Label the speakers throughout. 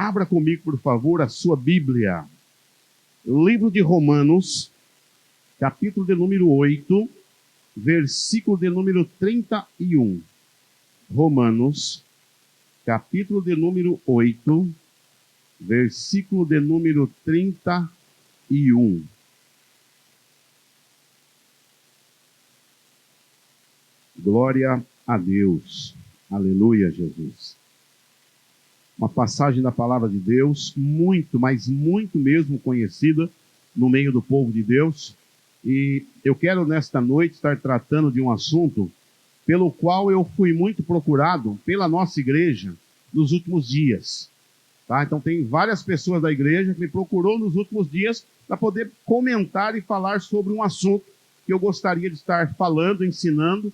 Speaker 1: Abra comigo, por favor, a sua Bíblia. Livro de Romanos, capítulo de número 8, versículo de número 31. Romanos, capítulo de número 8, versículo de número 31. Glória a Deus. Aleluia, Jesus. Uma passagem da palavra de Deus, muito, mas muito mesmo conhecida no meio do povo de Deus. E eu quero nesta noite estar tratando de um assunto pelo qual eu fui muito procurado pela nossa igreja nos últimos dias. Tá? Então tem várias pessoas da igreja que me procurou nos últimos dias para poder comentar e falar sobre um assunto que eu gostaria de estar falando, ensinando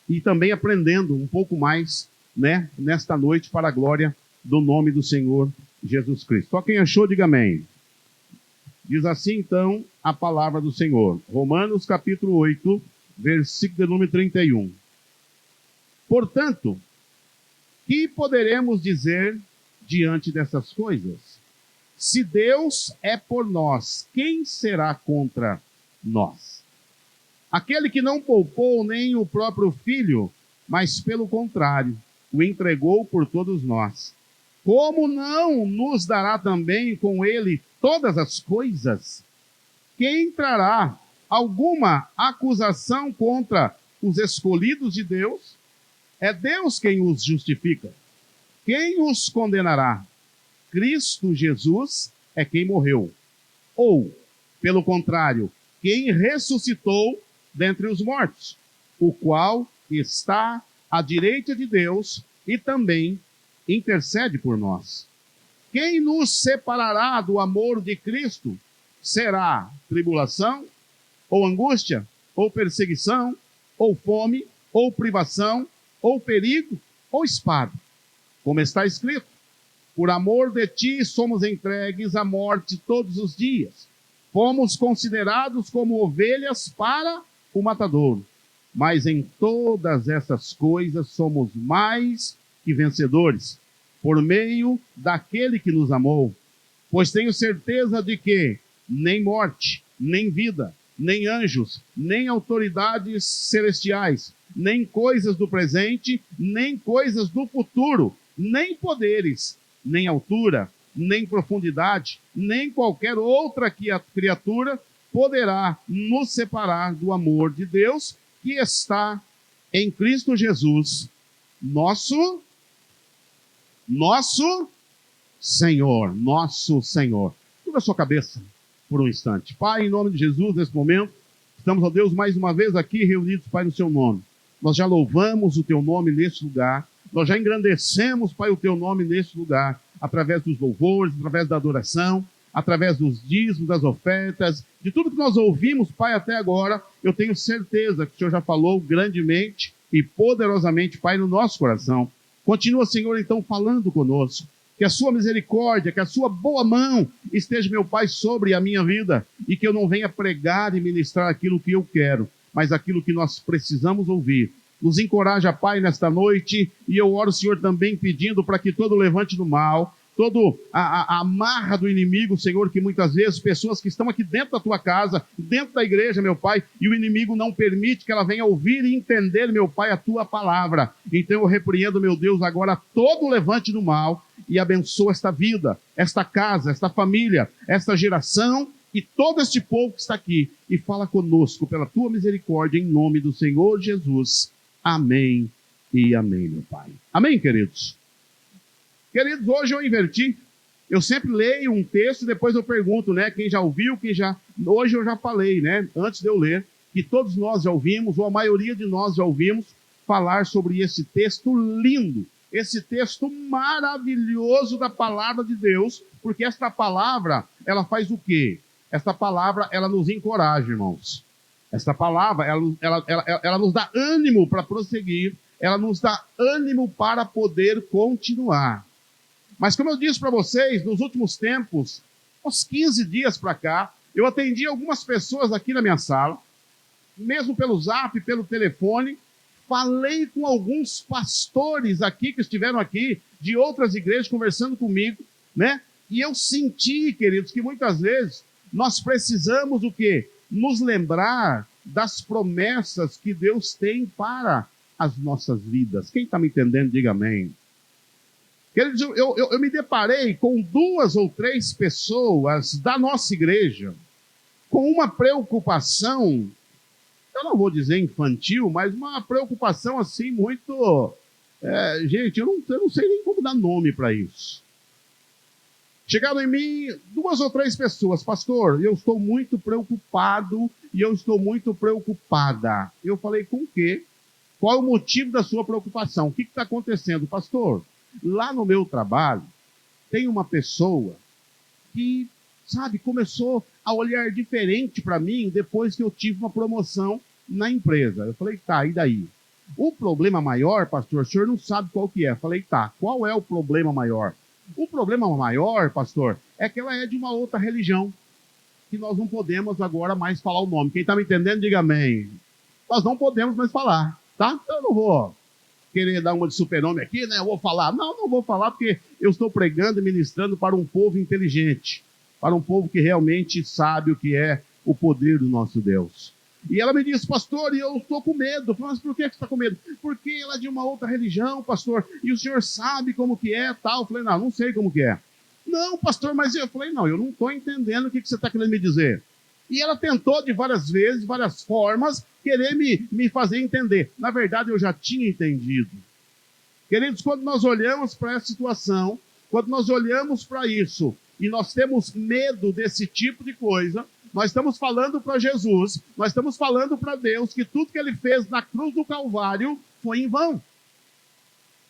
Speaker 1: e também aprendendo um pouco mais, né, nesta noite para a glória do nome do Senhor Jesus Cristo. Só quem achou, diga amém. Diz assim, então, a palavra do Senhor. Romanos, capítulo 8, versículo de número 31. Portanto, que poderemos dizer diante dessas coisas? Se Deus é por nós, quem será contra nós? Aquele que não poupou nem o próprio filho, mas pelo contrário, o entregou por todos nós. Como não nos dará também com ele todas as coisas? Quem trará alguma acusação contra os escolhidos de Deus? É Deus quem os justifica. Quem os condenará? Cristo Jesus é quem morreu. Ou, pelo contrário, quem ressuscitou dentre os mortos, o qual está à direita de Deus e também intercede por nós. Quem nos separará do amor de Cristo? Será tribulação, ou angústia, ou perseguição, ou fome, ou privação, ou perigo, ou espada. Como está escrito, por amor de ti somos entregues à morte todos os dias. Fomos considerados como ovelhas para o matadouro. Mas em todas essas coisas somos mais que vencedores, por meio daquele que nos amou. Pois tenho certeza de que nem morte, nem vida, nem anjos, nem autoridades celestiais, nem coisas do presente, nem coisas do futuro, nem poderes, nem altura, nem profundidade, nem qualquer outra criatura poderá nos separar do amor de Deus que está em Cristo Jesus, nosso Senhor, nosso Senhor. Curva a sua cabeça por um instante. Pai, em nome de Jesus, nesse momento, estamos, ó Deus, mais uma vez aqui reunidos, Pai, no seu nome. Nós já louvamos o teu nome neste lugar, nós já engrandecemos, Pai, o teu nome neste lugar, através dos louvores, através da adoração, através dos dízimos, das ofertas, de tudo que nós ouvimos, Pai, até agora. Eu tenho certeza que o Senhor já falou grandemente e poderosamente, Pai, no nosso coração. Continua, Senhor, então, falando conosco. Que a sua misericórdia, que a sua boa mão esteja, meu Pai, sobre a minha vida, e que eu não venha pregar e ministrar aquilo que eu quero, mas aquilo que nós precisamos ouvir. Nos encoraja, Pai, nesta noite, e eu oro, Senhor, também pedindo para que todo levante do mal, toda a amarra do inimigo, Senhor, que muitas vezes pessoas que estão aqui dentro da tua casa, dentro da igreja, meu Pai, e o inimigo não permite que ela venha ouvir e entender, meu Pai, a tua palavra. Então eu repreendo, meu Deus, agora todo o levante do mal e abençoa esta vida, esta casa, esta família, esta geração e todo este povo que está aqui. E fala conosco pela tua misericórdia, em nome do Senhor Jesus. Amém e amém, meu Pai. Amém, queridos? Queridos, hoje eu inverti. Eu sempre leio um texto e depois eu pergunto, né? Quem já ouviu, quem já... Hoje eu já falei, né? Antes de eu ler, que todos nós já ouvimos, ou a maioria de nós já ouvimos, falar sobre esse texto lindo, esse texto maravilhoso da palavra de Deus, porque esta palavra, ela faz o quê? Esta palavra, ela nos encoraja, irmãos. Esta palavra, ela nos dá ânimo para prosseguir, ela nos dá ânimo para poder continuar. Mas como eu disse para vocês, nos últimos tempos, uns 15 dias para cá, eu atendi algumas pessoas aqui na minha sala, mesmo pelo zap, pelo telefone, falei com alguns pastores aqui, que estiveram aqui, de outras igrejas, conversando comigo, né? E eu senti, queridos, que muitas vezes nós precisamos o quê? Nos lembrar das promessas que Deus tem para as nossas vidas. Quem está me entendendo, diga amém. Queridos, eu me deparei com 2 ou 3 pessoas da nossa igreja com uma preocupação, eu não vou dizer infantil, mas uma preocupação assim muito... gente, eu não sei nem como dar nome para isso. Chegaram em mim 2 ou 3 pessoas, pastor, eu estou muito preocupado e eu estou muito preocupada. Eu falei, com o quê? Qual é o motivo da sua preocupação? O que está acontecendo? Pastor, lá no meu trabalho, tem uma pessoa que, sabe, começou a olhar diferente para mim depois que eu tive uma promoção na empresa. Eu falei, tá, e daí? O problema maior, pastor, o senhor não sabe qual que é. Eu falei, tá, qual é o problema maior? O problema maior, pastor, é que ela é de uma outra religião, que nós não podemos agora mais falar o nome. Quem está me entendendo, diga amém. Nós não podemos mais falar, tá? Eu não vou querer dar uma de super-homem aqui, né? Eu vou falar. Não vou falar porque eu estou pregando e ministrando para um povo inteligente, para um povo que realmente sabe o que é o poder do nosso Deus. E ela me disse, pastor, e eu estou com medo. Eu falei, mas por que você está com medo? Porque ela é de uma outra religião, pastor, e o senhor sabe como que é, tal. Eu falei, não sei como que é. Não, pastor, mas eu falei, não, eu não estou entendendo o que você está querendo me dizer. E ela tentou de várias vezes, de várias formas, querer me fazer entender. Na verdade, eu já tinha entendido. Queridos, quando nós olhamos para essa situação, quando nós olhamos para isso, e nós temos medo desse tipo de coisa, nós estamos falando para Jesus, nós estamos falando para Deus que tudo que Ele fez na cruz do Calvário foi em vão.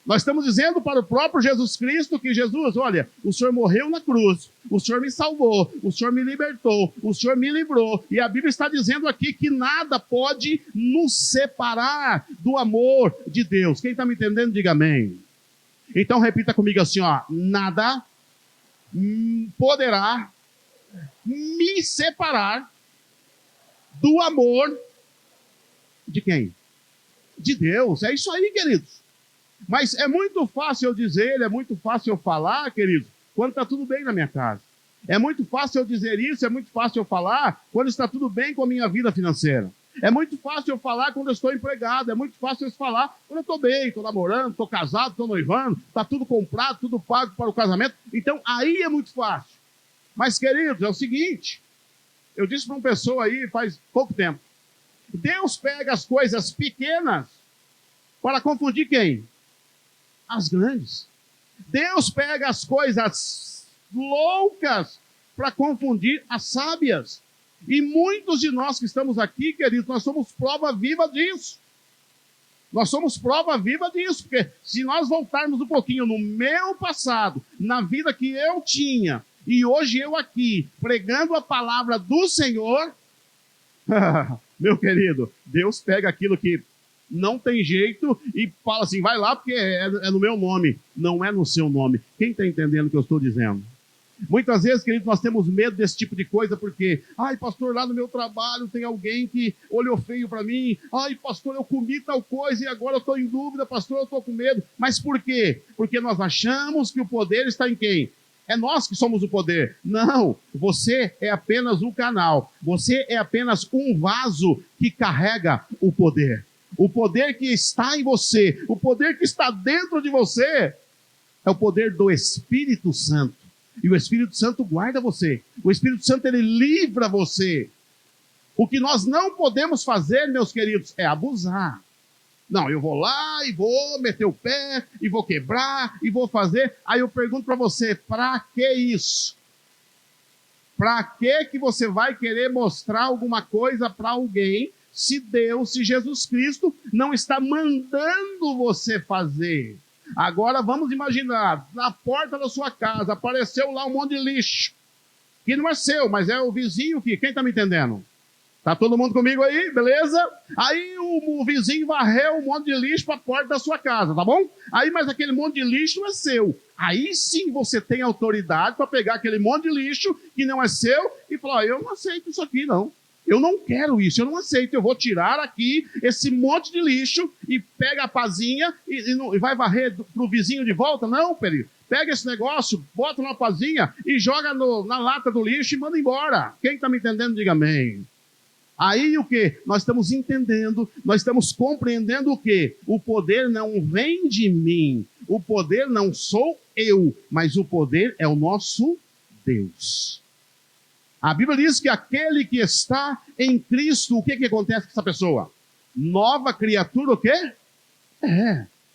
Speaker 1: Nós estamos dizendo para o próprio Jesus Cristo que Jesus, olha, o Senhor morreu na cruz, o Senhor me salvou, o Senhor me libertou, o Senhor me livrou. E a Bíblia está dizendo aqui que nada pode nos separar do amor de Deus. Quem está me entendendo, diga amém. Então repita comigo assim, ó, nada poderá me separar do amor de quem? De Deus. É isso aí, queridos. Mas é muito fácil eu dizer, é muito fácil eu falar, queridos, quando está tudo bem na minha casa. É muito fácil eu dizer isso, é muito fácil eu falar quando está tudo bem com a minha vida financeira. É muito fácil eu falar quando eu estou empregado, é muito fácil eu falar quando eu estou bem, estou namorando, estou casado, estou noivando, está tudo comprado, tudo pago para o casamento. Então, aí é muito fácil. Mas, queridos, é o seguinte, eu disse para uma pessoa aí faz pouco tempo, Deus pega as coisas pequenas para confundir quem? As grandes. Deus pega as coisas loucas para confundir as sábias. E muitos de nós que estamos aqui, queridos, nós somos prova viva disso. Nós somos prova viva disso, porque se nós voltarmos um pouquinho no meu passado, na vida que eu tinha, e hoje eu aqui, pregando a palavra do Senhor, meu querido, Deus pega aquilo que não tem jeito e fala assim, vai lá porque é no meu nome, não é no seu nome. Quem está entendendo o que eu estou dizendo? Muitas vezes, queridos, nós temos medo desse tipo de coisa porque, ai, pastor, lá no meu trabalho tem alguém que olhou feio para mim, ai, pastor, eu comi tal coisa e agora eu estou em dúvida, pastor, eu estou com medo. Mas por quê? Porque nós achamos que o poder está em quem? É nós que somos o poder. Não, você é apenas um canal, você é apenas um vaso que carrega o poder. O poder que está em você, o poder que está dentro de você, é o poder do Espírito Santo. E o Espírito Santo guarda você. O Espírito Santo, ele livra você. O que nós não podemos fazer, meus queridos, é abusar. Não, eu vou lá e vou meter o pé, e vou quebrar, e vou fazer. Aí eu pergunto para você, para que isso? Para que você vai querer mostrar alguma coisa para alguém se Deus, se Jesus Cristo não está mandando você fazer? Agora vamos imaginar, na porta da sua casa apareceu lá um monte de lixo, que não é seu, mas é o vizinho que, quem está me entendendo? Está todo mundo comigo aí, beleza? Aí o vizinho varreu um monte de lixo para a porta da sua casa, tá bom? Aí, mas aquele monte de lixo não é seu. Aí sim você tem autoridade para pegar aquele monte de lixo que não é seu e falar, eu não aceito isso aqui não. Eu não quero isso, eu não aceito, eu vou tirar aqui esse monte de lixo e pega a pazinha e vai varrer para o vizinho de volta? Não, pega esse negócio, bota numa pazinha e joga na lata do lixo e manda embora. Quem está me entendendo, diga amém. Aí o que? Nós estamos entendendo, nós estamos compreendendo o que? O poder não vem de mim, o poder não sou eu, mas o poder é o nosso Deus. A Bíblia diz que aquele que está em Cristo, o que acontece com essa pessoa? Nova criatura, o quê?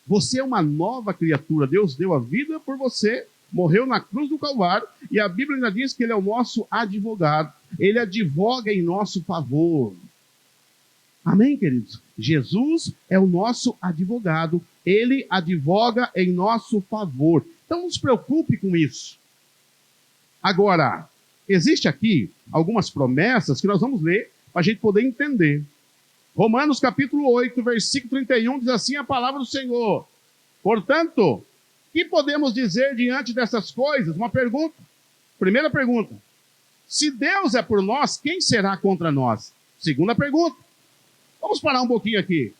Speaker 1: Você é uma nova criatura. Deus deu a vida por você, morreu na cruz do Calvário, e a Bíblia ainda diz que Ele é o nosso advogado. Ele advoga em nosso favor. Amém, queridos? Jesus é o nosso advogado. Ele advoga em nosso favor. Então não se preocupe com isso. Agora, existe aqui algumas promessas que nós vamos ler para a gente poder entender. Romanos capítulo 8, versículo 31, diz assim a palavra do Senhor. Portanto, o que podemos dizer diante dessas coisas? Uma pergunta. Primeira pergunta. Se Deus é por nós, quem será contra nós? Segunda pergunta. Vamos parar um pouquinho aqui.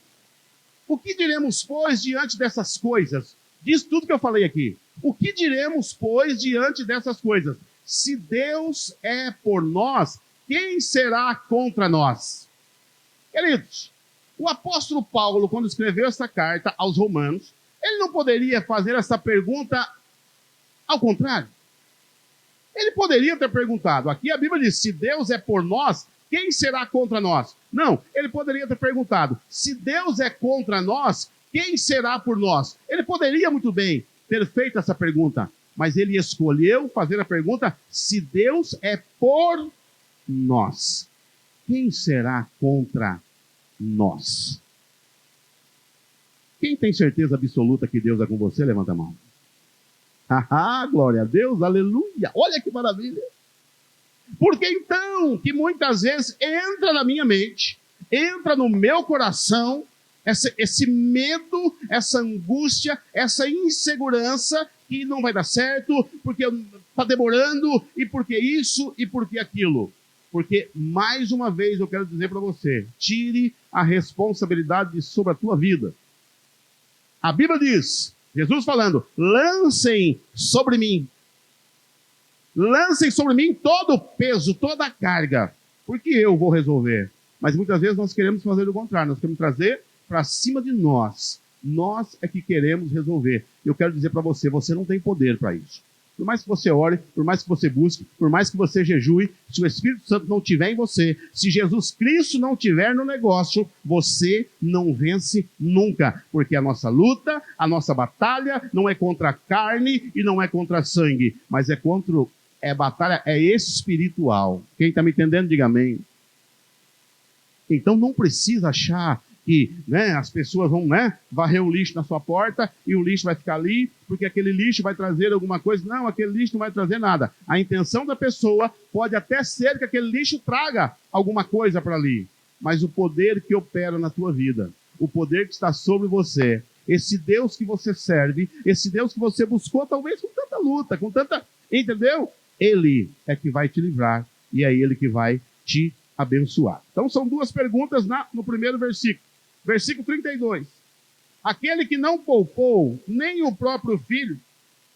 Speaker 1: O que diremos, pois, diante dessas coisas? Diz tudo que eu falei aqui. O que diremos, pois, diante dessas coisas? Se Deus é por nós, quem será contra nós? Queridos, o apóstolo Paulo, quando escreveu essa carta aos Romanos, ele não poderia fazer essa pergunta ao contrário. Ele poderia ter perguntado, aqui a Bíblia diz, se Deus é por nós, quem será contra nós? Não, ele poderia ter perguntado, se Deus é contra nós, quem será por nós? Ele poderia muito bem ter feito essa pergunta, mas ele escolheu fazer a pergunta, se Deus é por nós, quem será contra nós? Quem tem certeza absoluta que Deus é com você, levanta a mão. Ah, glória a Deus, aleluia, olha que maravilha. Porque então, que muitas vezes entra na minha mente, entra no meu coração, esse medo, essa angústia, essa insegurança, que não vai dar certo, porque está demorando, e porque isso, e porque aquilo. Porque, mais uma vez, eu quero dizer para você, tire a responsabilidade sobre a tua vida. A Bíblia diz, Jesus falando, lancem sobre mim todo o peso, toda a carga, porque eu vou resolver. Mas muitas vezes nós queremos fazer o contrário, nós queremos trazer para cima de nós. Nós é que queremos resolver. Eu quero dizer para você, você não tem poder para isso. Por mais que você ore, por mais que você busque, por mais que você jejue, se o Espírito Santo não estiver em você, se Jesus Cristo não estiver no negócio, você não vence nunca. Porque a nossa luta, a nossa batalha não é contra a carne e não é contra sangue, mas é contra, batalha é espiritual. Quem está me entendendo, diga amém. Então não precisa achar que as pessoas vão varrer o lixo na sua porta e o lixo vai ficar ali, porque aquele lixo vai trazer alguma coisa. Não, aquele lixo não vai trazer nada. A intenção da pessoa pode até ser que aquele lixo traga alguma coisa para ali, mas o poder que opera na tua vida, o poder que está sobre você, esse Deus que você serve, esse Deus que você buscou, talvez com tanta luta, com tanta... Entendeu? Ele é que vai te livrar e é Ele que vai te abençoar. Então são duas perguntas no primeiro versículo. Versículo 32. Aquele que não poupou nem o próprio filho,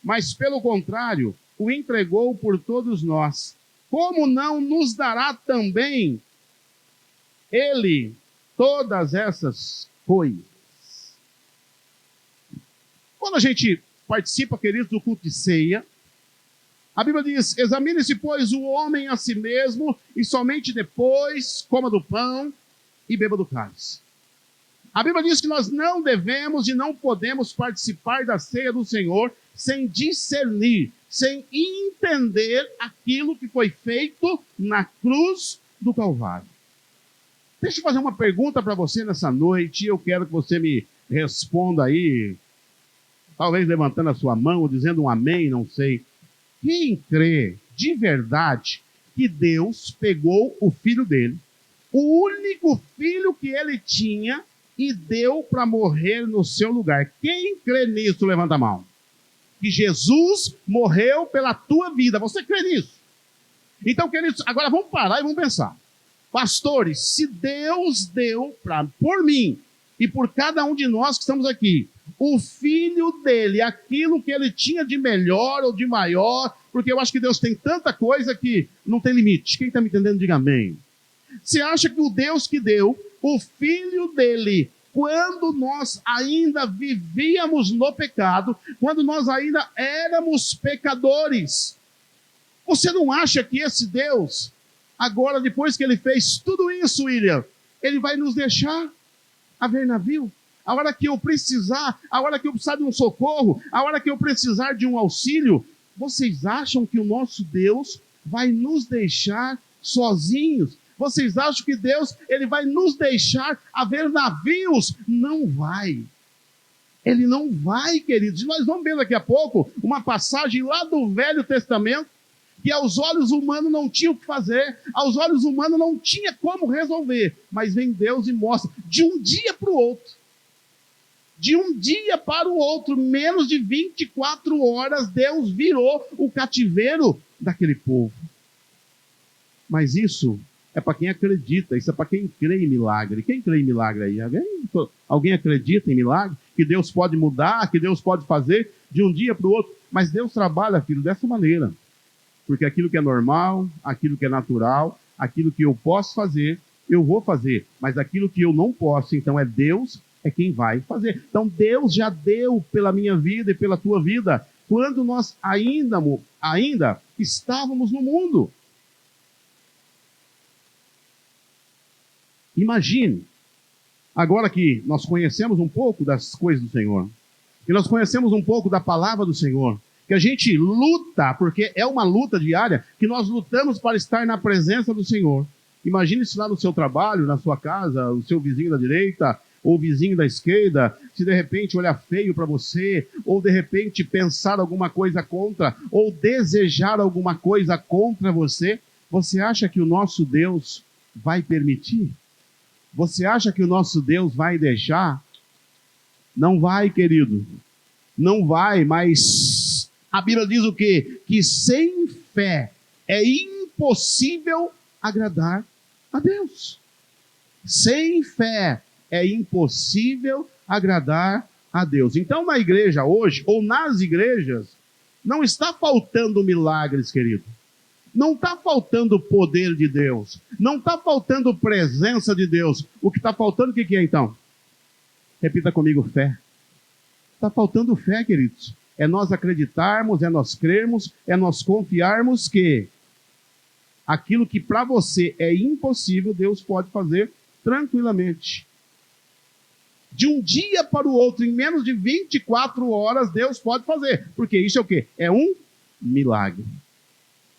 Speaker 1: mas pelo contrário, o entregou por todos nós, como não nos dará também Ele todas essas coisas? Quando a gente participa, queridos, do culto de ceia, a Bíblia diz, examine-se, pois, o homem a si mesmo, e somente depois coma do pão e beba do cálice. A Bíblia diz que nós não devemos e não podemos participar da ceia do Senhor sem discernir, sem entender aquilo que foi feito na cruz do Calvário. Deixa eu fazer uma pergunta para você nessa noite, e eu quero que você me responda aí, talvez levantando a sua mão ou dizendo um amém, não sei. Quem crê de verdade que Deus pegou o filho dele, o único filho que ele tinha, e deu para morrer no seu lugar? Quem crê nisso, levanta a mão. Que Jesus morreu pela tua vida. Você crê nisso? Então, queridos, agora vamos parar e vamos pensar. Pastores, se Deus deu por mim e por cada um de nós que estamos aqui, o filho dele, aquilo que ele tinha de melhor ou de maior, porque eu acho que Deus tem tanta coisa que não tem limite. Quem está me entendendo, diga amém. Você acha que o Deus que deu o filho dele, quando nós ainda vivíamos no pecado, quando nós ainda éramos pecadores, você não acha que esse Deus, agora depois que ele fez tudo isso, William, ele vai nos deixar a ver navio? A hora que eu precisar, a hora que eu precisar de um socorro, a hora que eu precisar de um auxílio, vocês acham que o nosso Deus vai nos deixar sozinhos? Vocês acham que Deus ele vai nos deixar a ver navios? Não vai. Ele não vai, queridos. Nós vamos ver daqui a pouco uma passagem lá do Velho Testamento, que aos olhos humanos não tinha o que fazer, aos olhos humanos não tinha como resolver, mas vem Deus e mostra, de um dia para o outro, de um dia para o outro, menos de 24 horas, Deus virou o cativeiro daquele povo. Mas isso é para quem acredita, isso é para quem crê em milagre. Quem crê em milagre aí? Alguém acredita em milagre? Que Deus pode mudar, que Deus pode fazer de um dia para o outro? Mas Deus trabalha, filho, dessa maneira. Porque aquilo que é normal, aquilo que é natural, aquilo que eu posso fazer, eu vou fazer. Mas aquilo que eu não posso, então é Deus, é quem vai fazer. Então Deus já deu pela minha vida e pela tua vida, quando nós ainda estávamos no mundo. Imagine, agora que nós conhecemos um pouco das coisas do Senhor, que nós conhecemos um pouco da palavra do Senhor, que a gente luta, porque é uma luta diária, que nós lutamos para estar na presença do Senhor. Imagine se lá no seu trabalho, na sua casa, o seu vizinho da direita, ou o vizinho da esquerda, se de repente olhar feio para você, ou de repente pensar alguma coisa contra, ou desejar alguma coisa contra você, você acha que o nosso Deus vai permitir? Você acha que o nosso Deus vai deixar? Não vai, querido. Não vai, mas a Bíblia diz o quê? Que sem fé é impossível agradar a Deus. Sem fé é impossível agradar a Deus. Então, na igreja hoje, ou nas igrejas, não está faltando milagres, querido. Não está faltando o poder de Deus. Não está faltando presença de Deus. O que está faltando, o que é então? Repita comigo, fé. Está faltando fé, queridos. É nós acreditarmos, é nós crermos, é nós confiarmos que aquilo que para você é impossível, Deus pode fazer tranquilamente. De um dia para o outro, em menos de 24 horas, Deus pode fazer. Porque isso é o quê? É um milagre.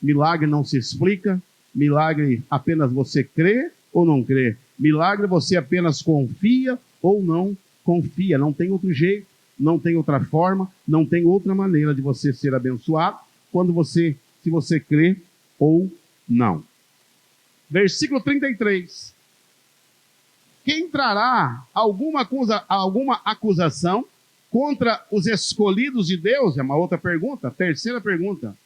Speaker 1: Milagre não se explica. Milagre apenas você crê ou não crê. Milagre você apenas confia ou não confia. Não tem outro jeito, não tem outra forma, não tem outra maneira de você ser abençoado se você crê ou não. Versículo 33. Quem trará alguma acusação contra os escolhidos de Deus? É uma outra pergunta. Terceira pergunta.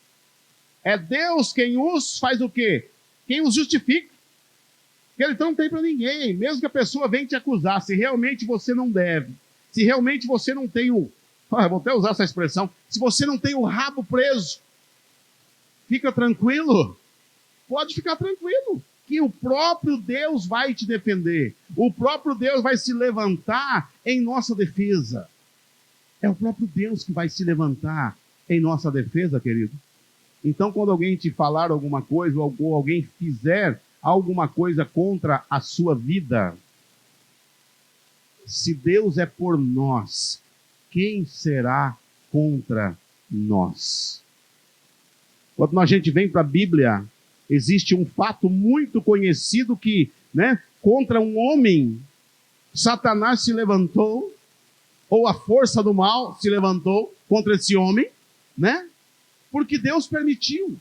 Speaker 1: É Deus quem os faz o quê? Quem os justifica. Porque ele não tem para ninguém. Mesmo que a pessoa venha te acusar, se realmente você não deve, se realmente você não tem vou até usar essa expressão, se você não tem o rabo preso, fica tranquilo. Pode ficar tranquilo. Que o próprio Deus vai te defender. O próprio Deus vai se levantar em nossa defesa. É o próprio Deus que vai se levantar em nossa defesa, querido. Então, quando alguém te falar alguma coisa, ou alguém fizer alguma coisa contra a sua vida, se Deus é por nós, quem será contra nós? Quando a gente vem para a Bíblia, existe um fato muito conhecido que, contra um homem, Satanás se levantou, ou a força do mal se levantou contra esse homem, porque Deus permitiu.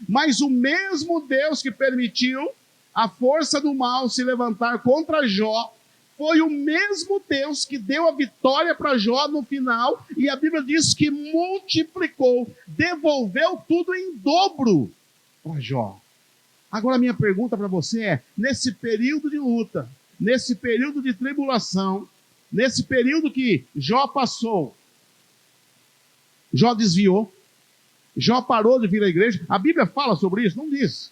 Speaker 1: Mas o mesmo Deus que permitiu a força do mal se levantar contra Jó, foi o mesmo Deus que deu a vitória para Jó no final, e a Bíblia diz que multiplicou, devolveu tudo em dobro para Jó. Agora a minha pergunta para você é, nesse período de luta, nesse período de tribulação, Nesse período que Jó passou, Jó desviou, Jó parou de vir à igreja. A Bíblia fala sobre isso? Não diz.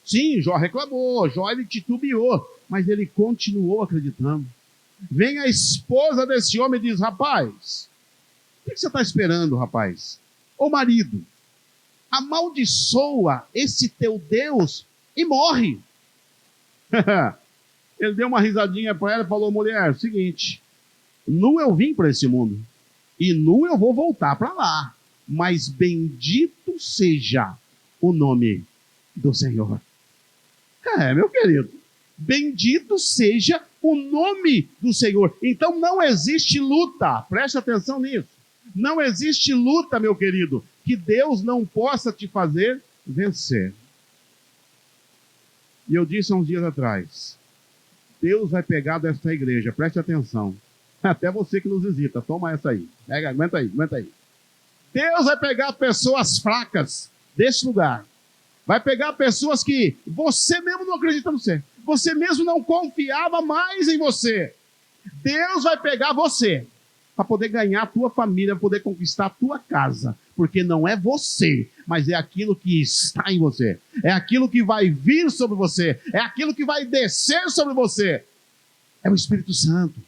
Speaker 1: Sim, Jó reclamou, Jó ele titubeou, mas ele continuou acreditando. Vem a esposa desse homem e diz: rapaz, o que você está esperando, rapaz? Ô marido, amaldiçoa esse teu Deus e morre. Ele deu uma risadinha para ela e falou: mulher, é o seguinte, nu eu vim para esse mundo, e nu eu vou voltar para lá, mas bendito seja o nome do Senhor. Meu querido, bendito seja o nome do Senhor. Então não existe luta, preste atenção nisso. Não existe luta, meu querido, que Deus não possa te fazer vencer. E eu disse há uns dias atrás, Deus vai pegar desta igreja, preste atenção, até você que nos visita, toma essa aí, pega, aguenta aí. Deus vai pegar pessoas fracas desse lugar, vai pegar pessoas que você mesmo não acredita no ser, você mesmo não confiava mais em você. Deus vai pegar você para poder ganhar a tua família, para poder conquistar a tua casa, porque não é você, mas é aquilo que está em você, é aquilo que vai vir sobre você, é aquilo que vai descer sobre você, é o Espírito Santo,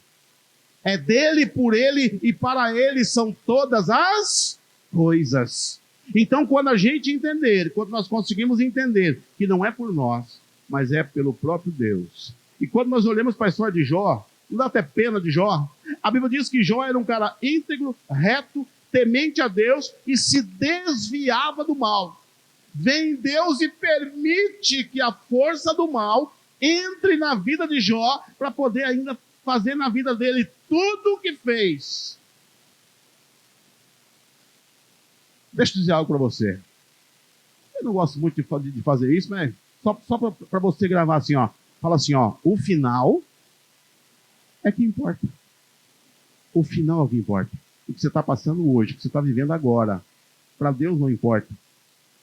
Speaker 1: é dele, por ele e para ele são todas as coisas. Então, quando a gente entender, quando nós conseguimos entender que não é por nós, mas é pelo próprio Deus, e quando nós olhamos para a história de Jó, não dá até pena de Jó? A Bíblia diz que Jó era um cara íntegro, reto, temente a Deus e se desviava do mal. Vem Deus e permite que a força do mal entre na vida de Jó para poder ainda fazer na vida dele tudo o que fez. Deixa eu dizer algo para você. Eu não gosto muito de fazer isso, mas só para você gravar assim, ó. Fala assim, ó, o final é que importa. O final é o que importa. O que você está passando hoje, o que você está vivendo agora, para Deus não importa.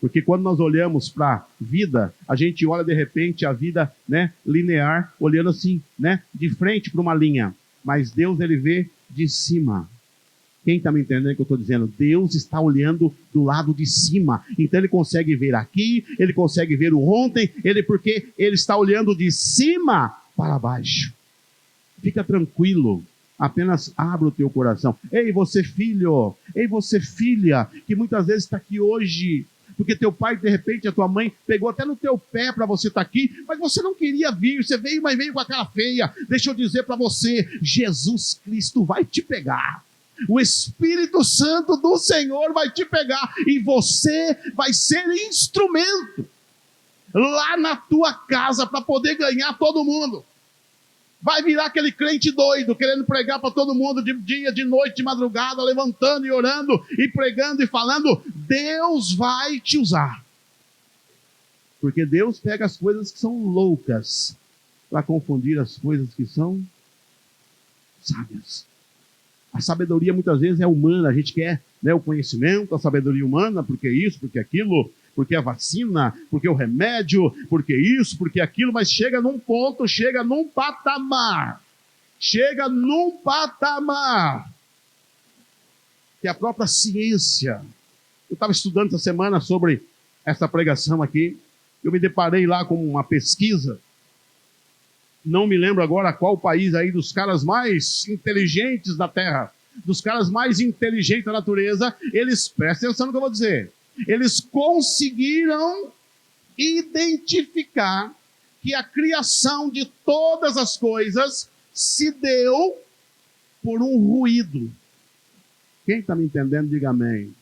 Speaker 1: Porque quando nós olhamos para a vida, a gente olha de repente a vida, né, linear, olhando assim, né, de frente para uma linha. Mas Deus, ele vê de cima. Quem está me entendendo o que eu estou dizendo? Deus está olhando do lado de cima. Então ele consegue ver aqui, ele consegue ver o ontem, porque ele está olhando de cima para baixo. Fica tranquilo, apenas abra o teu coração. Ei, você filho, ei, você filha, que muitas vezes está aqui hoje, porque teu pai, de repente, a tua mãe, pegou até no teu pé para você estar aqui, mas você não queria vir, você veio, mas veio com a cara feia. Deixa eu dizer para você, Jesus Cristo vai te pegar. O Espírito Santo do Senhor vai te pegar, e você vai ser instrumento lá na tua casa para poder ganhar todo mundo. Vai virar aquele crente doido, querendo pregar para todo mundo de dia, de noite, de madrugada, levantando e orando, e pregando e falando. Deus vai te usar. Porque Deus pega as coisas que são loucas para confundir as coisas que são sábias. A sabedoria muitas vezes é humana, a gente quer, né, o conhecimento, a sabedoria humana, porque isso, porque aquilo, porque a vacina, porque o remédio, porque isso, porque aquilo, mas chega num ponto, chega num patamar que a própria ciência. Eu estava estudando essa semana sobre essa pregação aqui, eu me deparei lá com uma pesquisa, não me lembro agora qual país aí, dos caras mais inteligentes da Terra, dos caras mais inteligentes da natureza, eles, prestem atenção no que eu vou dizer, eles conseguiram identificar que a criação de todas as coisas se deu por um ruído. Quem está me entendendo, diga amém.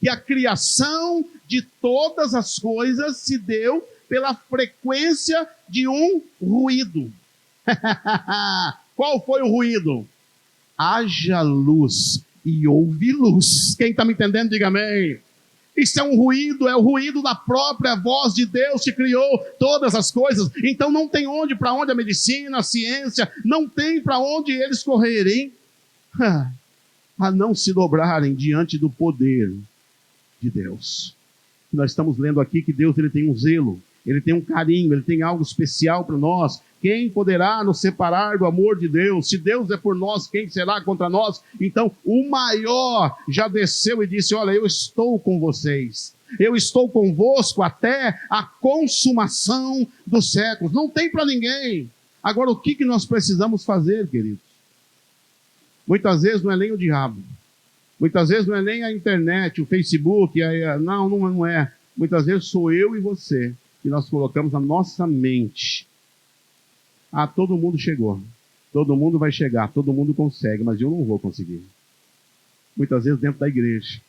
Speaker 1: Que a criação de todas as coisas se deu pela frequência de um ruído. Qual foi o ruído? Haja luz e houve luz. Quem está me entendendo, diga amém. Isso é um ruído, é o ruído da própria voz de Deus que criou todas as coisas. Então não tem para onde a medicina, a ciência, não tem para onde eles correrem a não se dobrarem diante do poder de Deus. Nós estamos lendo aqui que Deus, ele tem um zelo, Ele tem um carinho, Ele tem algo especial para nós. Quem poderá nos separar do amor de Deus? Se Deus é por nós, quem será contra nós? Então, o maior já desceu e disse, olha, eu estou com vocês. Eu estou convosco até a consumação dos séculos. Não tem para ninguém. Agora, o que nós precisamos fazer, queridos? Muitas vezes não é nem o diabo. Muitas vezes não é nem a internet, o Facebook. Não é. Muitas vezes sou eu e você que nós colocamos na nossa mente. Todo mundo chegou. Todo mundo vai chegar. Todo mundo consegue, mas eu não vou conseguir. Muitas vezes dentro da igreja.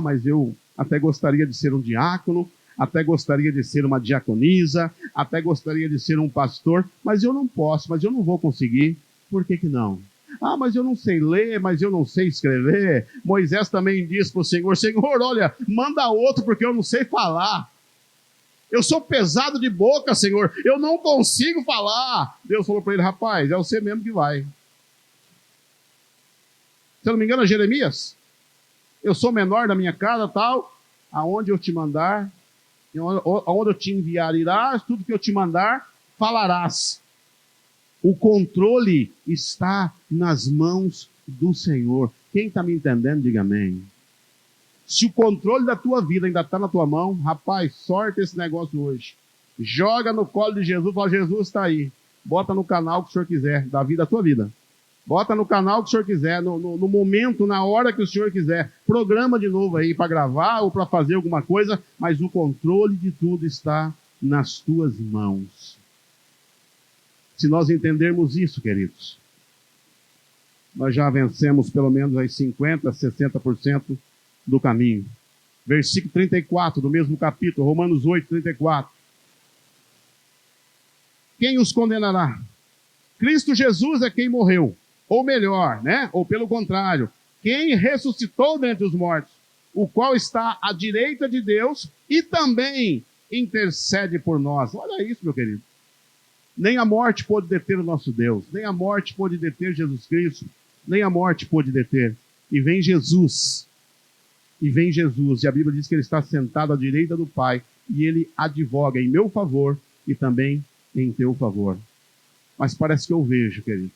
Speaker 1: Mas eu até gostaria de ser um diácono, até gostaria de ser uma diaconisa, até gostaria de ser um pastor, mas eu não posso, mas eu não vou conseguir. Por que não? Mas eu não sei ler, mas eu não sei escrever. Moisés também disse para o Senhor, Senhor, olha, manda outro porque eu não sei falar. Eu sou pesado de boca, Senhor, eu não consigo falar. Deus falou para ele, rapaz, é você mesmo que vai. Se eu não me engano, é Jeremias. Eu sou menor da minha casa, tal, aonde eu te mandar, aonde eu te enviar irás, tudo que eu te mandar, falarás. O controle está nas mãos do Senhor. Quem está me entendendo, diga amém. Se o controle da tua vida ainda está na tua mão, rapaz, sorte esse negócio hoje. Joga no colo de Jesus, fala, Jesus está aí. Bota no canal que o Senhor quiser, da vida da tua vida. Bota no canal que o Senhor quiser, no momento, na hora que o Senhor quiser. Programa de novo aí para gravar ou para fazer alguma coisa, mas o controle de tudo está nas tuas mãos. Se nós entendermos isso, queridos, nós já vencemos pelo menos aí 50%, 60% do caminho. Versículo 34 do mesmo capítulo, Romanos 8, 34. Quem os condenará? Cristo Jesus é quem morreu. Ou melhor, né? Ou pelo contrário, quem ressuscitou dentre os mortos, o qual está à direita de Deus e também intercede por nós. Olha isso, meu querido. Nem a morte pôde deter o nosso Deus, nem a morte pôde deter Jesus Cristo, nem a morte pôde deter. E vem Jesus, e a Bíblia diz que ele está sentado à direita do Pai, e ele advoga em meu favor e também em teu favor. Mas parece que eu vejo, querido,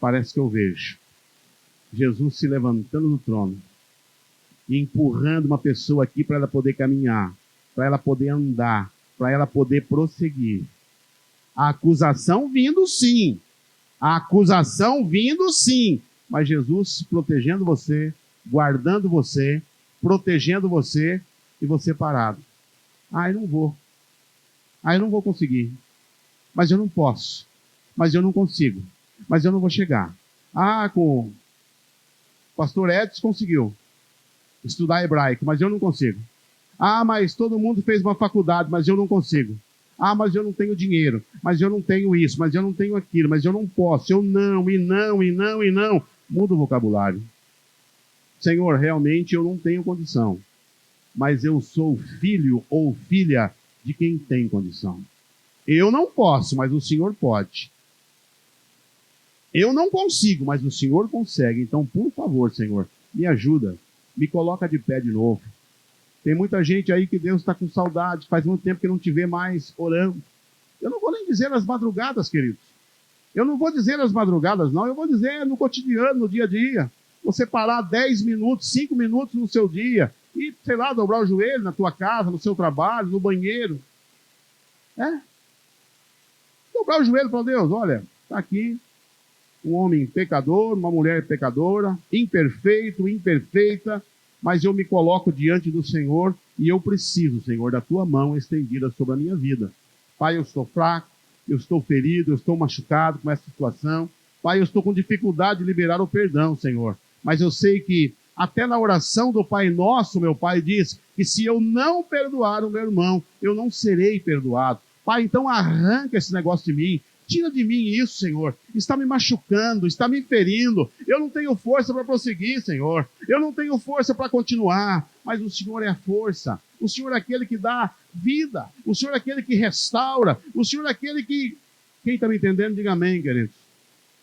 Speaker 1: parece que eu vejo Jesus se levantando do trono e empurrando uma pessoa aqui para ela poder caminhar, para ela poder andar, para ela poder prosseguir. A acusação vindo sim, mas Jesus protegendo você, guardando você, protegendo você e você parado. Eu não vou. Eu não vou conseguir. Mas eu não posso. Mas eu não consigo. Mas eu não vou chegar. Com o pastor Edson conseguiu estudar hebraico, mas eu não consigo. Mas todo mundo fez uma faculdade, mas eu não consigo. Mas eu não tenho dinheiro, mas eu não tenho isso, mas eu não tenho aquilo, mas eu não posso, eu não, e não. Muda o vocabulário. Senhor, realmente eu não tenho condição, mas eu sou filho ou filha de quem tem condição. Eu não posso, mas o Senhor pode. Eu não consigo, mas o Senhor consegue. Então, por favor, Senhor, me ajuda, me coloca de pé de novo. Tem muita gente aí que Deus está com saudade, faz muito tempo que não te vê mais orando. Eu não vou nem dizer nas madrugadas, queridos. Eu não vou dizer nas madrugadas, não. Eu vou dizer no cotidiano, no dia a dia. Você parar 10 minutos, 5 minutos no seu dia e, sei lá, dobrar o joelho na tua casa, no seu trabalho, no banheiro. Dobrar o joelho e falar, Deus, olha, está aqui um homem pecador, uma mulher pecadora, imperfeito, imperfeita, mas eu me coloco diante do Senhor e eu preciso, Senhor, da tua mão estendida sobre a minha vida. Pai, eu estou fraco, eu estou ferido, eu estou machucado com essa situação. Pai, eu estou com dificuldade de liberar o perdão, Senhor. Mas eu sei que até na oração do Pai Nosso, meu Pai diz que se eu não perdoar o meu irmão, eu não serei perdoado. Pai, então arranca esse negócio de mim. Tira de mim isso, Senhor. Está me machucando, está me ferindo. Eu não tenho força para prosseguir, Senhor. Eu não tenho força para continuar. Mas o Senhor é a força. O Senhor é aquele que dá vida. O Senhor é aquele que restaura. O Senhor é aquele que... Quem está me entendendo, diga amém, queridos.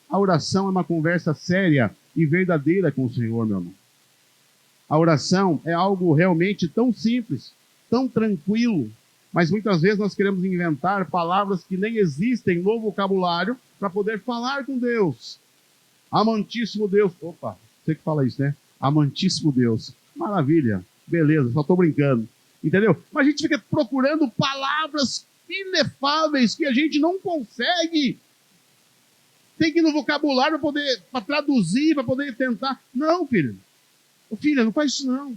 Speaker 1: A oração é uma conversa séria e verdadeira com o Senhor, meu irmão. A oração é algo realmente tão simples, tão tranquilo, Mas muitas vezes nós queremos inventar palavras que nem existem no vocabulário para poder falar com Deus. Amantíssimo Deus. Opa, você que fala isso, né? Amantíssimo Deus. Maravilha. Beleza, só estou brincando. Entendeu? Mas a gente fica procurando palavras inefáveis que a gente não consegue. Tem que ir no vocabulário para traduzir, para poder tentar. Não, filho. Filha, não faz isso não.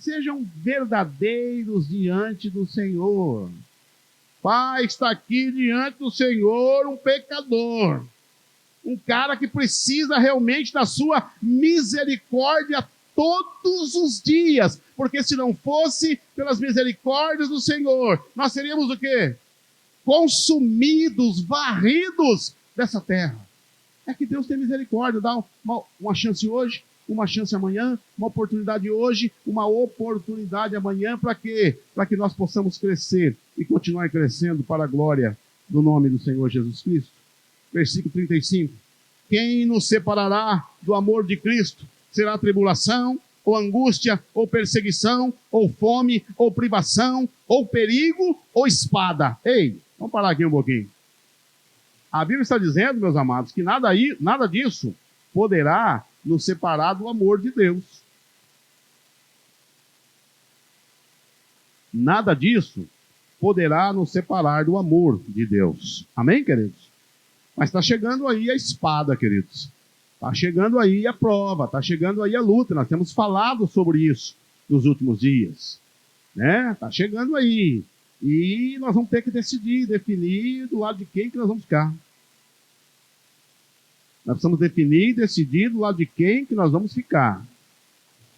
Speaker 1: Sejam verdadeiros diante do Senhor. Pai, está aqui diante do Senhor um pecador. Um cara que precisa realmente da sua misericórdia todos os dias. Porque se não fosse pelas misericórdias do Senhor, nós seríamos o quê? Consumidos, varridos dessa terra. É que Deus tem misericórdia. Dá uma chance hoje, uma chance amanhã, uma oportunidade hoje, uma oportunidade amanhã. Para quê? Para que nós possamos crescer e continuar crescendo para a glória do nome do Senhor Jesus Cristo. Versículo 35. Quem nos separará do amor de Cristo? Será tribulação, ou angústia, ou perseguição, ou fome, ou privação, ou perigo, ou espada. Ei, vamos parar aqui um pouquinho. A Bíblia está dizendo, meus amados, que nada disso poderá nos separar do amor de Deus. Nada disso poderá nos separar do amor de Deus. Amém, queridos? Mas está chegando aí a espada, queridos. Está chegando aí a prova, está chegando aí a luta. Nós temos falado sobre isso nos últimos dias. Né? Está chegando aí. E nós vamos ter que definir do lado de quem que nós vamos ficar. Nós precisamos definir e decidir do lado de quem que nós vamos ficar.